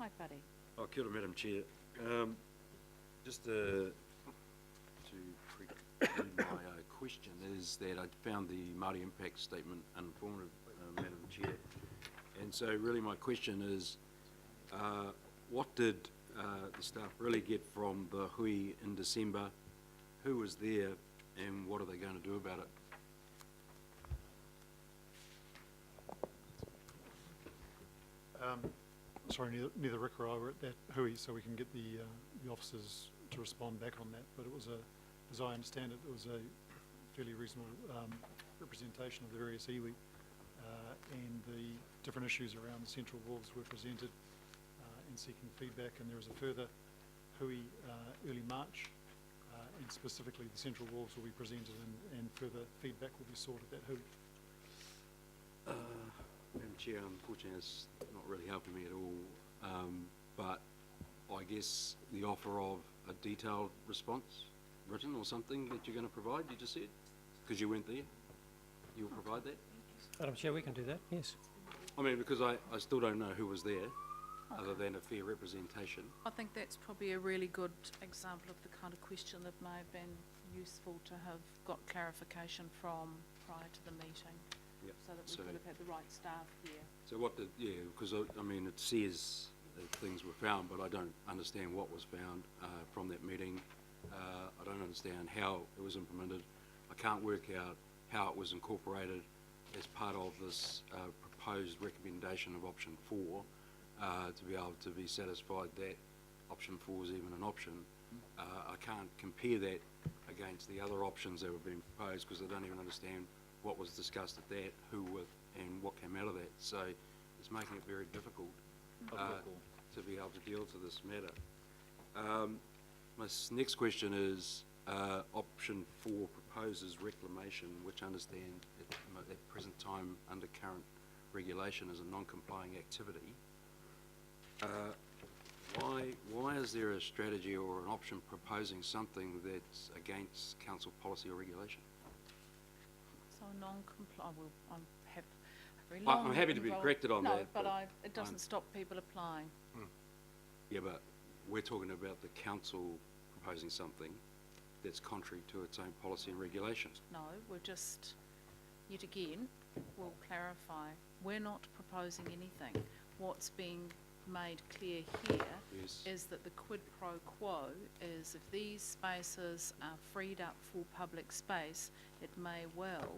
Hi, buddy. Oh, kia ora, Madam Chair. Just to preclude my question is that I found the Māori impact statement informative, Madam Chair. And so really my question is, what did the staff really get from the hui in December? Who was there and what are they going to do about it? Sorry, neither Rick or I were at that hui, so we can get the officers to respond back on that. But it was as I understand it, it was a fairly reasonable representation of the various iwi, and the different issues around the central wharves were presented and seeking feedback. And there is a further hui early March, and specifically the central wharves will be presented, and further feedback will be sought at that hui. Madam Chair, unfortunately it's not really helping me at all, but I guess the offer of a detailed response, written or something, that you're going to provide, you just said? Because you weren't there? You'll provide that? Madam Chair, we can do that, yes. I mean, because I still don't know who was there, other than a fair representation. I think that's probably a really good example of the kind of question that may have been useful to have got clarification from prior to the meeting. Yep. So that we could have had the right staff here. So what did, yeah, because I mean, it says that things were found, but I don't understand what was found from that meeting. I don't understand how it was implemented. I can't work out how it was incorporated as part of this proposed recommendation of option 4 to be able to be satisfied that option 4 is even an option. I can't compare that against the other options that were being proposed because I don't even understand what was discussed at that, who with, and what came out of that. So it's making it very difficult to be able to deal to this matter. My next question is option 4 proposes reclamation, which I understand at present time under current regulation is a non-complying activity. Why is there a strategy or an option proposing something that's against council policy or regulation? So non-compliant, well, I'm happy to be corrected on that. No, but it doesn't stop people applying. Yeah, but we're talking about the council proposing something that's contrary to its own policy and regulations. No, we're just, yet again, we'll clarify. We're not proposing anything. What's being made clear here is that the quid pro quo is if these spaces are freed up for public space, it may well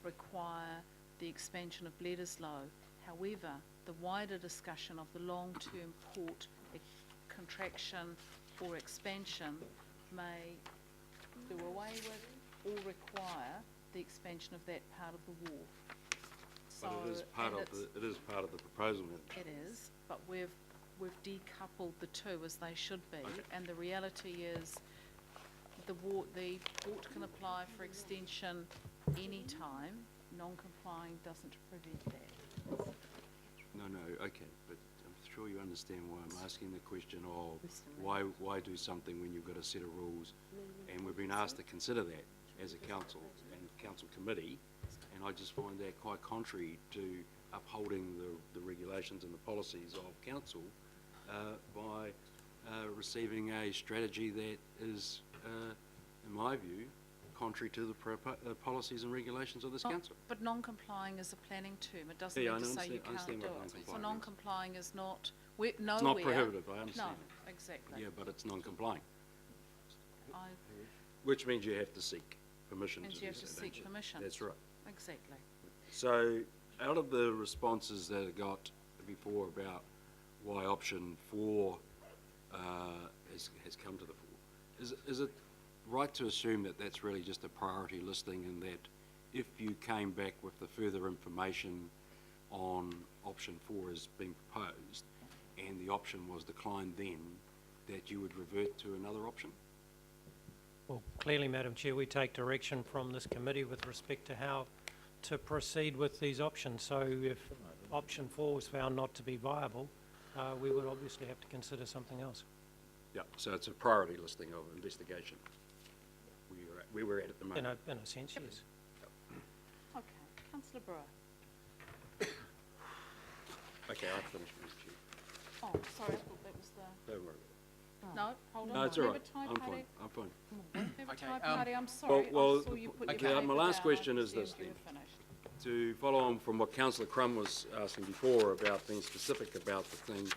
require the expansion of Bledisloe. However, the wider discussion of the long-term port contraction or expansion may do away with or require the expansion of that part of the wharf. So but it is part of the proposal. It is, but we've decoupled the two as they should be, okay. And the reality is the port can apply for extension any time. Non-complying doesn't prevent that. No, okay, but I'm sure you understand why I'm asking the question of why do something when you've got a set of rules, and we've been asked to consider that as a council and council committee, and I just find that quite contrary to upholding the regulations and the policies of council by receiving a strategy that is, in my view, contrary to the policies and regulations of this council. But non-complying is a planning term. It doesn't mean to say you can't do it. So non-complying is not nowhere. It's not prohibitive, I understand. No, exactly. Yeah, but it's non-complying. Which means you have to seek permission to do so. You have to seek permission. That's right. Exactly. So out of the responses that I got before about why option 4 has come to the fore, is it right to assume that that's really just a priority listing, and that if you came back with the further information on option 4 as being proposed and the option was declined then, that you would revert to another option? Well, clearly, Madam Chair, we take direction from this committee with respect to how to proceed with these options. So if option 4 was found not to be viable, we would obviously have to consider something else. Yeah, so it's a priority listing of investigation. We were at the moment. In a sense, yes. okay, Councillor Brewer. Okay, I've finished, Mr. Chair. Oh, sorry, I thought Don't worry. No, hold on. No, it's all Have right. a tie I'm party. fine. I'm fine. Have a Okay, tie party, I'm sorry. well, I saw you put okay, your my paper last down. question I is this assumed you then. were finished. To follow on from what Councillor Crum was asking before about being specific about the thing,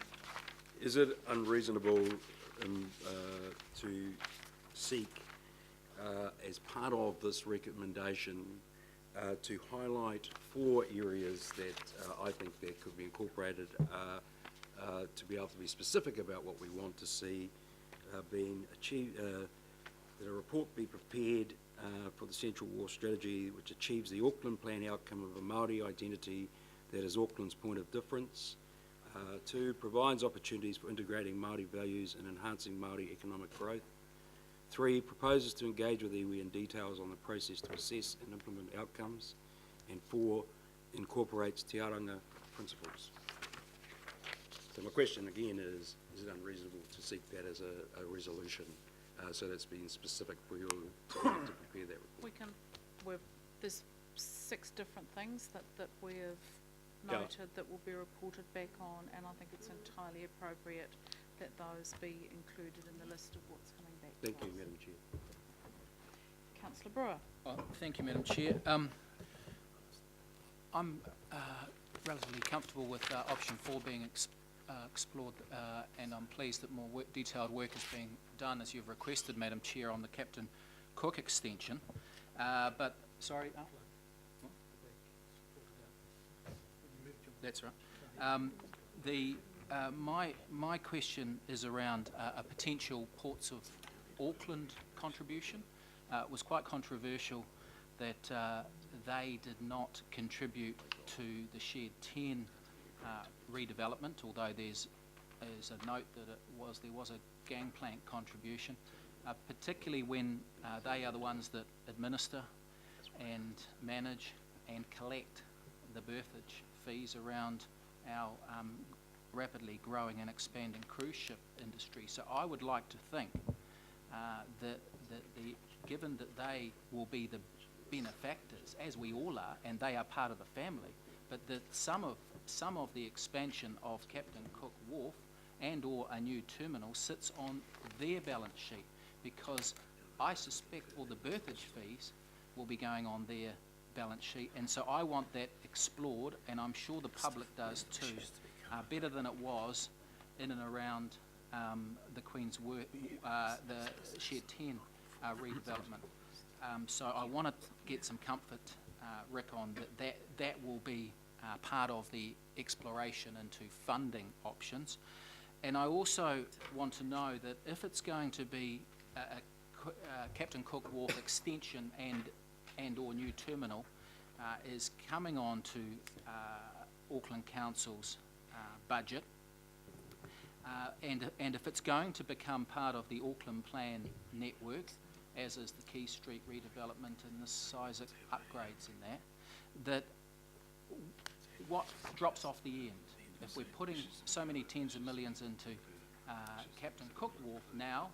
is it unreasonable to seek, as part of this recommendation, to highlight 4 areas that I think that could be incorporated to be able to be specific about what we want to see being achieved, that a report be prepared for the Central War Strategy which achieves the Auckland Plan outcome of a Māori identity that is Auckland's point of difference. 2, provides opportunities for integrating Māori values and enhancing Māori economic growth. 3, proposes to engage with iwi in details on the process to assess and implement outcomes. And 4, incorporates Te Aranga principles. So my question again is it unreasonable to seek that as a resolution, so that's being specific for you to prepare that report? There's 6 different things that we have Yeah. noted that will be reported back on, and I think it's entirely appropriate that those be included in the list of what's coming back to us. Thank you, Madam Chair. Councillor Brewer. Thank you, Madam Chair. I'm relatively comfortable with option 4 being explored, and I'm pleased that more detailed work is being done, as you've requested, Madam Chair, on the Captain Cook extension. But, sorry, that's right. My question is around a potential Ports of Auckland contribution. It was quite controversial that they did not contribute to the Shed 10 redevelopment, although there's a note that there was a gangplank contribution, particularly when they are the ones that administer and manage and collect the berthage fees around our rapidly growing and expanding cruise ship industry. So I would like to think that given that they will be the benefactors, as we all are, and they are part of the family, but that some of the expansion of Captain Cook Wharf and or a new terminal sits on their balance sheet, because I suspect all the berthage fees will be going on their balance sheet, and so I want that explored, and I'm sure the public does too, better than it was in and around the Queen's Work, the Shed 10 redevelopment. So I want to get some comfort, Rick, on that will be part of the exploration into funding options. And I also want to know that if it's going to be a Captain Cook Wharf extension and or new terminal is coming on to Auckland Council's budget, and if it's going to become part of the Auckland Plan network, as is the Key Street redevelopment and the size upgrades in that what drops off the end? If we're putting so many tens of millions into Captain Cook Wharf now,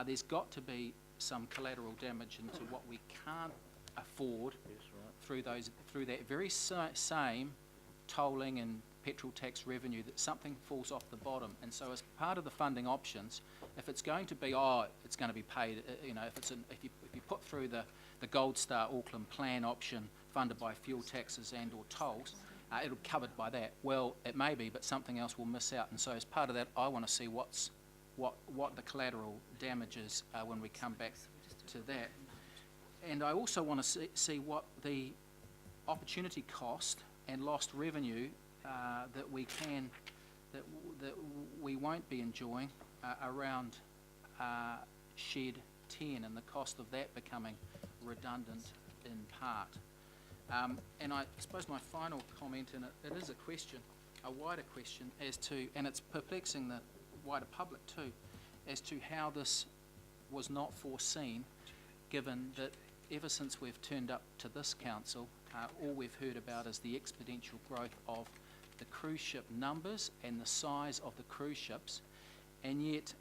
there's got to be some collateral damage into what we can't afford through that very same tolling and petrol tax revenue, that something falls off the bottom. And so as part of the funding options, if it's going to be, it's going to be paid, if you put through the Gold Star Auckland Plan option funded by fuel taxes and or tolls, it'll be covered by that. Well, it may be, but something else will miss out. And so as part of that, I want to see what the collateral damage is when we come back to that. And I also want to see what the opportunity cost and lost revenue that we won't be enjoying around Shed 10 and the cost of that becoming redundant in part. And I suppose my final comment, and it is a question, a wider question as to, and it's perplexing the wider public too, as to how this was not foreseen, given that ever since we've turned up to this council, all we've heard about is the exponential growth of the cruise ship numbers and the size of the cruise ships, and yet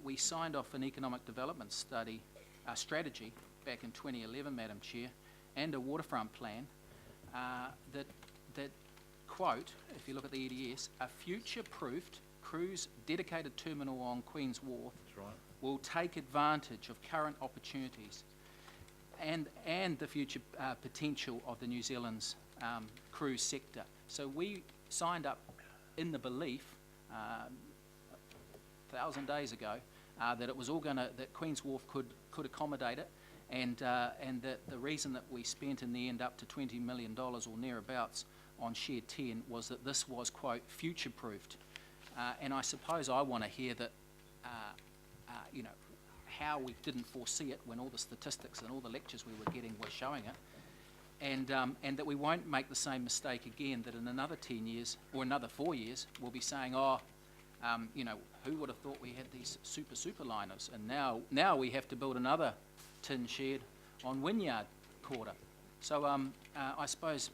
we signed off an economic development strategy back in 2011, Madam Chair, and a waterfront plan that quote, if you look at the EDS, a future-proofed cruise dedicated terminal on Queen's Wharf will take advantage of current opportunities and the future potential of the New Zealand's cruise sector. So we signed up in the belief 1,000 days ago that it was all that Queen's Wharf could accommodate it, and that the reason that we spent in the end up to $20 million or nearabouts on Shed 10 was that this was, quote, future-proofed. And I suppose I want to hear that, you know, how we didn't foresee it when all the statistics and all the lectures we were getting were showing it, and that we won't make the same mistake again, that in another 10 years or another 4 years we'll be saying, oh, you know, who would have thought we had these super liners, and now we have to build another tin shed on Wynyard Quarter. So I suppose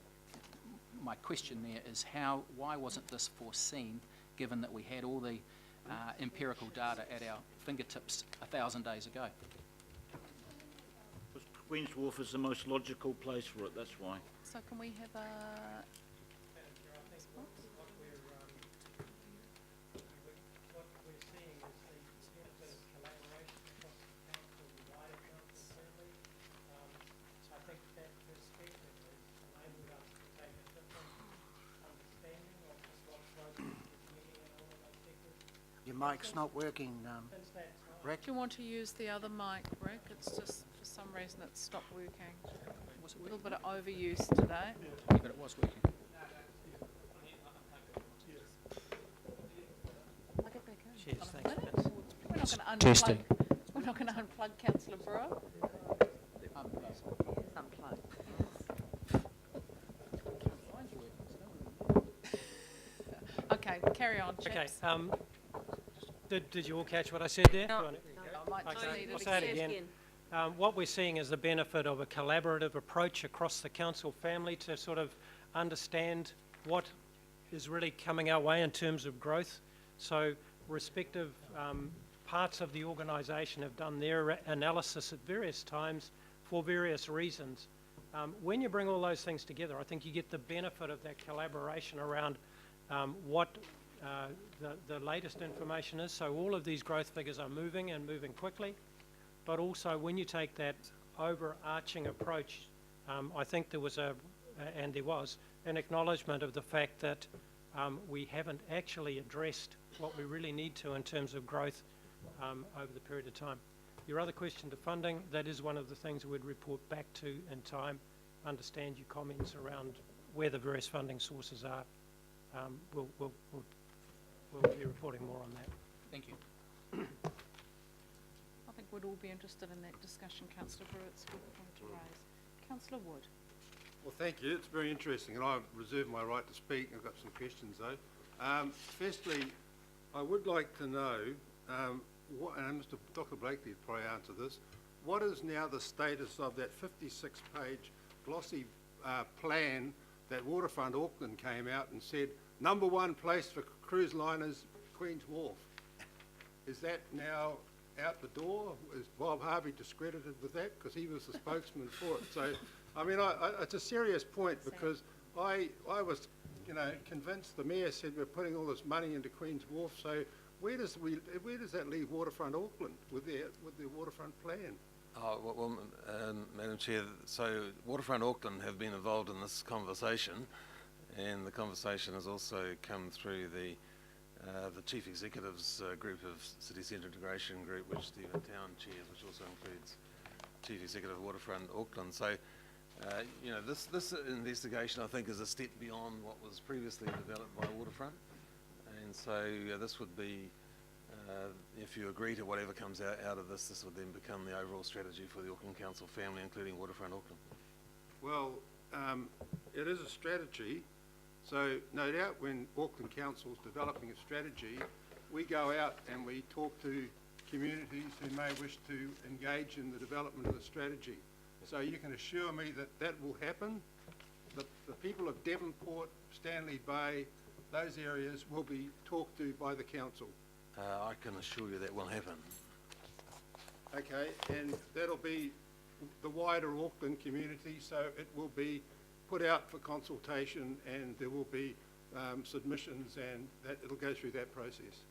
my question there is why wasn't this foreseen, given that we had all the empirical data at our fingertips 1,000 days ago? Queen's Wharf is the most logical place for it, that's why. So can we have a response? What we're seeing is the benefit of collaboration across the council, the wider council family. So I think that perspective has enabled us to take a different understanding of just what growth is getting in all of those sectors. Your mic's not working, Since that time, Rick. Do you want to use the other mic, Rick? It's just, for some reason, it's stopped working. Was it A little working? bit of overuse today. Yeah, but it was working. Plug it back in. Cheers, Hold on a thanks, minute. Vince. We're not going to unplug. Testing. We're not going to unplug Councillor Burrow. Unplug. Okay, carry on, okay, chaps. did you all catch what I said there? No, Go on. I might just Okay, need I'll it say it again. again. What we're seeing is the benefit of a collaborative approach across the council family to sort of understand what is really coming our way in terms of growth. So respective parts of the organisation have done their analysis at various times for various reasons. When you bring all those things together, I think you get the benefit of that collaboration around what the latest information is. So all of these growth figures are moving and moving quickly. But also, when you take that overarching approach, I think there was an acknowledgement of the fact that we haven't actually addressed what we really need to in terms of growth over the period of time. Your other question to funding, that is one of the things we'd report back to in time, understand your comments around where the various funding sources are. We'll be reporting more on that. Thank you. I think we'd all be interested in that discussion. Councillor Brewer, it's a good point to raise. Councillor Wood. Well, thank you. It's very interesting, and I reserve my right to speak. I've got some questions, though. Firstly, I would like to know, and Mr. Dr. Blakely would probably answer this, what is now the status of that 56-page glossy plan that Waterfront Auckland came out and said, #1 place for cruise liners, Queen's Wharf? Is that now out the door? Is Bob Harvey discredited with that? Because he was the spokesman for it. So, I mean, it's a serious point, because I was, you know, convinced. The mayor said we're putting all this money into Queen's Wharf. So where does that leave Waterfront Auckland with their waterfront plan? Well, Madam Chair, so Waterfront Auckland have been involved in this conversation, and the conversation has also come through the Chief Executives group of City Centre Integration Group, which Stephen Town chairs, which also includes Chief Executive of Waterfront Auckland. So, you know, this investigation, I think, is a step beyond what was previously developed by Waterfront, and so this would be, if you agree to whatever comes out of this, this would then become the overall strategy for the Auckland Council family, including Waterfront Auckland. Well, it is a strategy. So no doubt when Auckland Council is developing a strategy, we go out and we talk to communities who may wish to engage in the development of the strategy. So you can assure me that that will happen. The people of Devonport, Stanley Bay, those areas will be talked to by the council. I can assure you that will happen. Okay, and that'll be the wider Auckland community, so it will be put out for consultation, and there will be submissions, and that it'll go through that process.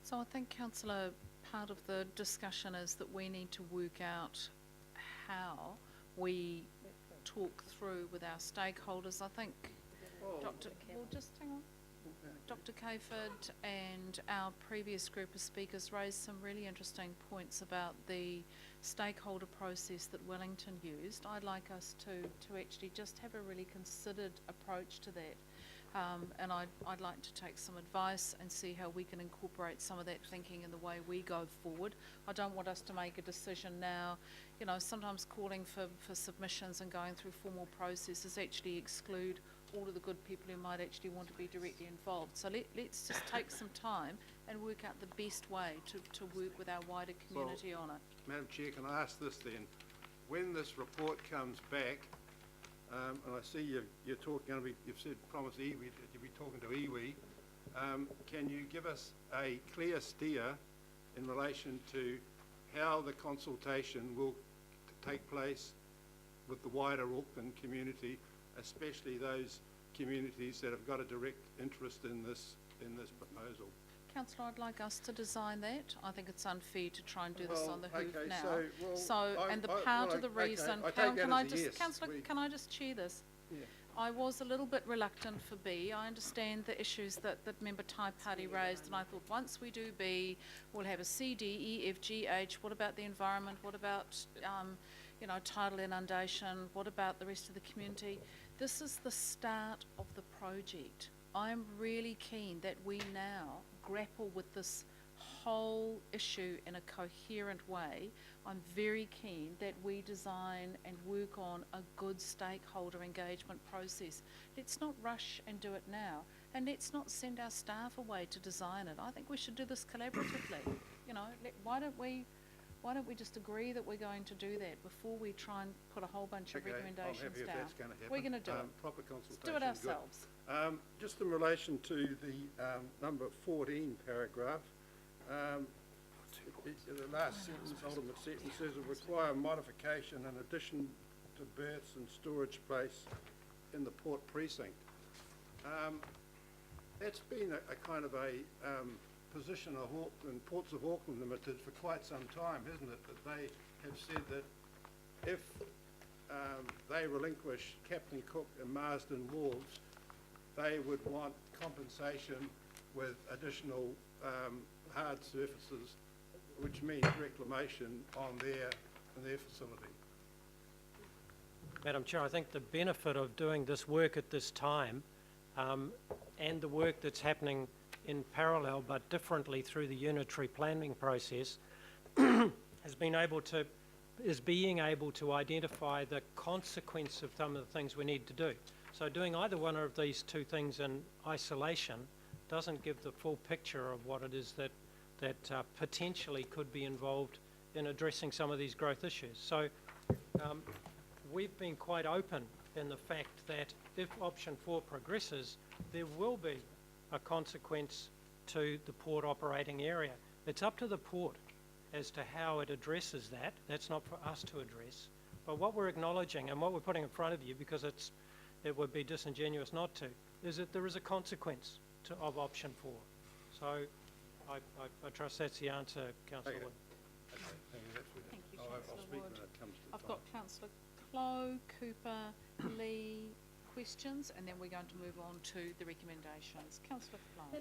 So I think, councillor, part of the discussion is that we need to work out how we talk through with our stakeholders. I think Dr. Well, just hang on. Dr. Cayford and our previous group of speakers raised some really interesting points about the stakeholder process that Wellington used. I'd like us to actually just have a really considered approach to that. And I'd like to take some advice and see how we can incorporate some of that thinking in the way we go forward. I don't want us to make a decision now. You know, sometimes calling for submissions and going through formal processes actually exclude all of the good people who might actually want to be directly involved. So let's just take some time and work out the best way to work with our wider community on it. Madam Chair, can I ask this then? When this report comes back, and I see you're talking, you've said promise iwi, that you'll be talking to iwi, can you give us a clear steer in relation to how the consultation will take place with the wider Auckland community, especially those communities that have got a direct interest in this proposal? Councillor, I'd like us to design that. I think it's unfair to try and do this on the hoof okay, now. so, And the part of the reason, can I just, yes, councillor, can I just chair this? Yeah. I was a little bit reluctant for B. I understand the issues that member Thai Party raised, and I thought once we do B, we'll have a C, D, E, F, G, H. What about the environment? What about, you know, tidal inundation? What about the rest of the community? This is the start of the project. I'm really keen that we now grapple with this whole issue in a coherent way. I'm very keen that we design and work on a good stakeholder engagement process. Let's not rush and do it now, and let's not send our staff away to design it. I think we should do this collaboratively. You know, why don't we just agree that we're going to do that before we try and put a whole bunch of recommendations I'm happy if down? that's going to happen. We're going to do it. Proper Let's consultation. do it good. ourselves. Just in relation to the number 14 paragraph, the last sentence, ultimate sentence says it require modification in addition to berths and storage space in the port precinct. That's been a kind of a position of Auckland, Ports of Auckland Limited for quite some time, hasn't it? That they have said that if they relinquish Captain Cook and Marsden Wharves, they would want compensation with additional hard surfaces, which means reclamation on their facility. Madam Chair, I think the benefit of doing this work at this time and the work that's happening in parallel but differently through the unitary planning process is being able to identify the consequence of some of the things we need to do. So doing either one of these two things in isolation doesn't give the full picture of what it is that potentially could be involved in addressing some of these growth issues. So we've been quite open in the fact that if option 4 progresses, there will be a consequence to the port operating area. It's up to the port as to how it addresses that. That's not for us to address. But what we're acknowledging and what we're putting in front of you, because it would be disingenuous not to, is that there is a consequence of option 4. So I trust that's the answer, Councillor Wood. Thank you, I'll Councillor speak Wood. when it comes to I've time. got Councillor Clow, Cooper, Lee questions, and then we're going to move on to the recommendations. Councillor Clow.